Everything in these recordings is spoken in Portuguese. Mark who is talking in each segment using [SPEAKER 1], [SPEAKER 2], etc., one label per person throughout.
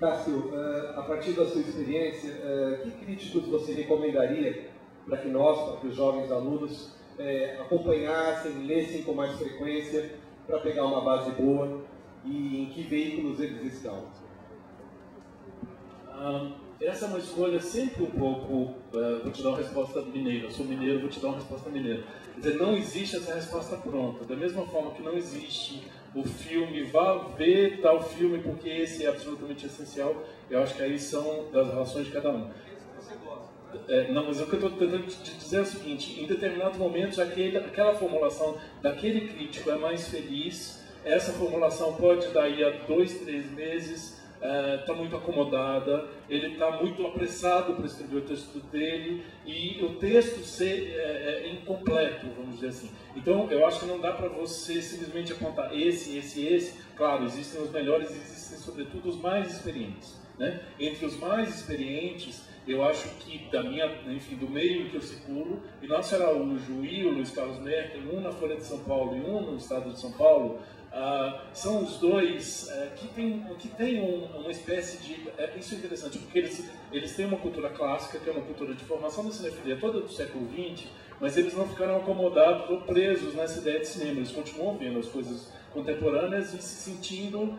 [SPEAKER 1] Cássio, a partir da sua experiência, que críticos você recomendaria para que nós, para que os jovens alunos, acompanhassem, lessem com mais frequência, para pegar uma base boa, e em que veículos eles estão?
[SPEAKER 2] Essa é uma escolha sempre um pouco, vou te dar uma resposta mineira, eu sou mineiro, vou te dar uma resposta mineira. Quer dizer, não existe essa resposta pronta, da mesma forma que não existe o filme, vá ver tal filme porque esse é absolutamente essencial, eu acho que aí são das relações de cada um. Não, mas o que eu estou tentando te dizer é o seguinte, em determinados momentos aquela formulação daquele crítico é mais feliz, essa formulação pode daí a 2, 3 meses, está muito acomodada, ele está muito apressado para escrever o texto dele e o texto ser incompleto, vamos dizer assim. Então, eu acho que não dá para você simplesmente apontar esse. Claro, existem os melhores e existem, sobretudo, os mais experientes, né? Entre os mais experientes, eu acho que do meio que eu circulo, Inácio Araújo e o Luiz Carlos Merkel, um na Folha de São Paulo e um no Estado de São Paulo, são os dois que tem uma espécie de... isso é interessante, porque eles têm uma cultura clássica, que é uma cultura de formação da cinefilia toda do século XX, mas eles não ficaram acomodados ou presos nessa ideia de cinema, eles continuam vendo as coisas contemporâneas e se sentindo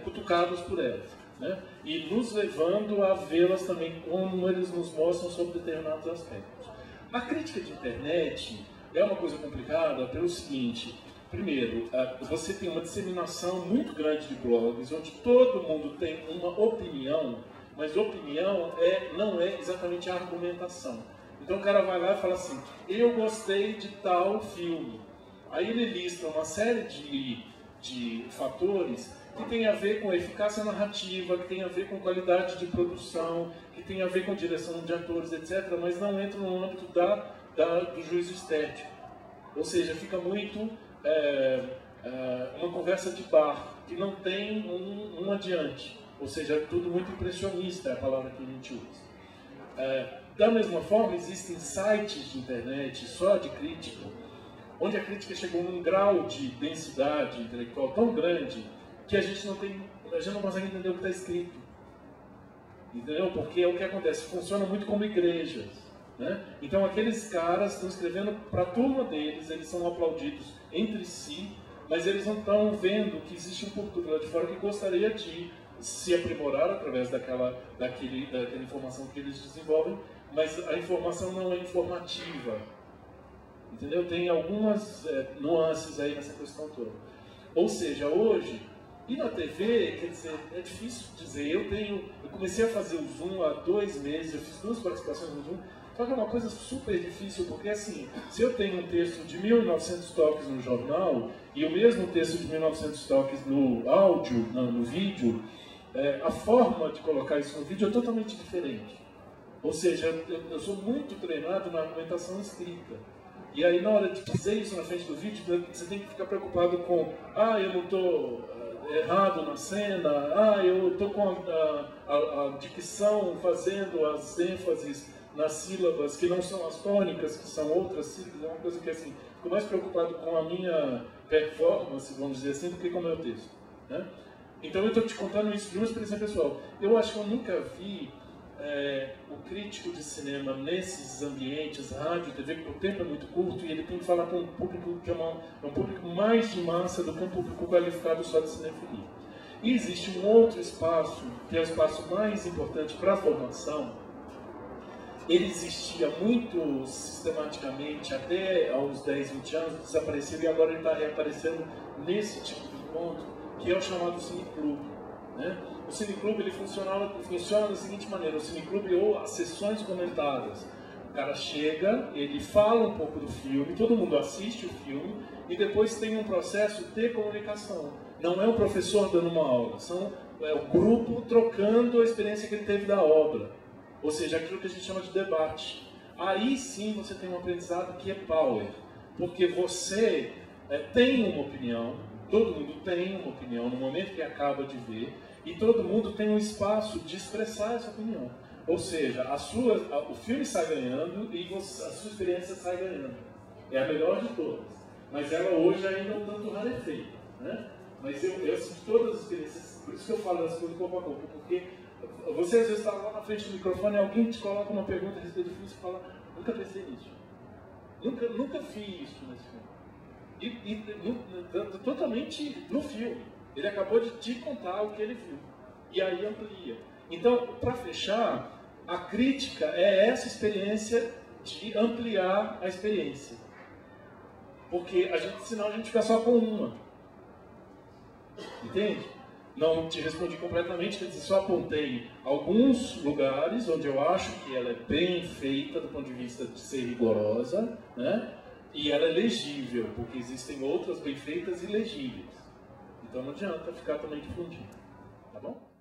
[SPEAKER 2] cutucados por elas, né? E nos levando a vê-las também como eles nos mostram sobre determinados aspectos. A crítica de internet é uma coisa complicada pelo seguinte: primeiro, você tem uma disseminação muito grande de blogs, onde todo mundo tem uma opinião, mas opinião não é exatamente a argumentação. Então o cara vai lá e fala assim, eu gostei de tal filme. Aí ele lista uma série de fatores que tem a ver com eficácia narrativa, que tem a ver com qualidade de produção, que tem a ver com direção de atores, etc., mas não entra no âmbito do juízo estético. Ou seja, fica muito uma conversa de bar, que não tem um adiante. Ou seja, é tudo muito impressionista, é a palavra que a gente usa. Da mesma forma, existem sites de internet só de crítica, onde a crítica chegou num grau de densidade intelectual tão grande que a gente não consegue entender o que está escrito. Entendeu? Porque é o que acontece, funciona muito como igrejas, né? Então aqueles caras estão escrevendo para a turma deles, eles são aplaudidos entre si, mas eles não estão vendo que existe um público lá de fora que gostaria de se aprimorar através daquela informação que eles desenvolvem, mas a informação não é informativa. Entendeu? Tem algumas nuances aí nessa questão toda. Ou seja, hoje, e na TV, quer dizer, é difícil dizer. Eu comecei a fazer o Zoom há 2 meses, eu fiz 2 participações no Zoom, só que é uma coisa super difícil, porque assim, se eu tenho um texto de 1900 toques no jornal e o mesmo texto de 1900 toques no áudio, no vídeo, a forma de colocar isso no vídeo é totalmente diferente. Ou seja, eu sou muito treinado na argumentação escrita. E aí, na hora de dizer isso na frente do vídeo, você tem que ficar preocupado com eu não estou errado na cena, eu estou com a dicção fazendo as ênfases nas sílabas que não são as tônicas, que são outras sílabas. É uma coisa que, assim, fico mais preocupado com a minha performance, vamos dizer assim, do que com o meu texto, né? Então, eu estou te contando isso de uma experiência pessoal. Eu acho que eu nunca vi o crítico de cinema nesses ambientes, rádio, TV, porque o tempo é muito curto e ele tem que falar com um público que é um público mais de massa do que um público qualificado só de cinefilia. E existe um outro espaço, que é o espaço mais importante para a formação. Ele existia muito sistematicamente até aos 10, 20 anos, desapareceu e agora ele está reaparecendo nesse tipo de encontro, que é o chamado cineclube, né? O cineclube ele funciona da seguinte maneira: o cineclube ou as sessões comentadas. O cara chega, ele fala um pouco do filme, todo mundo assiste o filme e depois tem um processo de comunicação. Não é o professor dando uma aula, é o grupo trocando a experiência que ele teve da obra. Ou seja, aquilo que a gente chama de debate. Aí sim você tem um aprendizado que é power, porque você tem uma opinião, todo mundo tem uma opinião no momento que acaba de ver, e todo mundo tem um espaço de expressar essa opinião. Ou seja, o filme sai ganhando e a sua experiência sai ganhando. É a melhor de todas. Mas ela hoje ainda é um tanto rarefeita, né? Mas eu assisti todas as experiências Por isso que eu falo das coisas corpo a corpo, porque você às vezes está lá na frente do microfone e alguém te coloca uma pergunta a respeito do filme e você fala, nunca pensei nisso. Nunca vi isso nesse filme. Totalmente no filme. Ele acabou de te contar o que ele viu. E aí amplia. Então, para fechar, a crítica é essa experiência de ampliar a experiência. Porque senão a gente fica só com uma. Entende? Não te respondi completamente, quer dizer, só apontei alguns lugares onde eu acho que ela é bem feita do ponto de vista de ser rigorosa, né? E ela é legível, porque existem outras bem feitas e legíveis. Então não adianta ficar também difundindo, tá bom?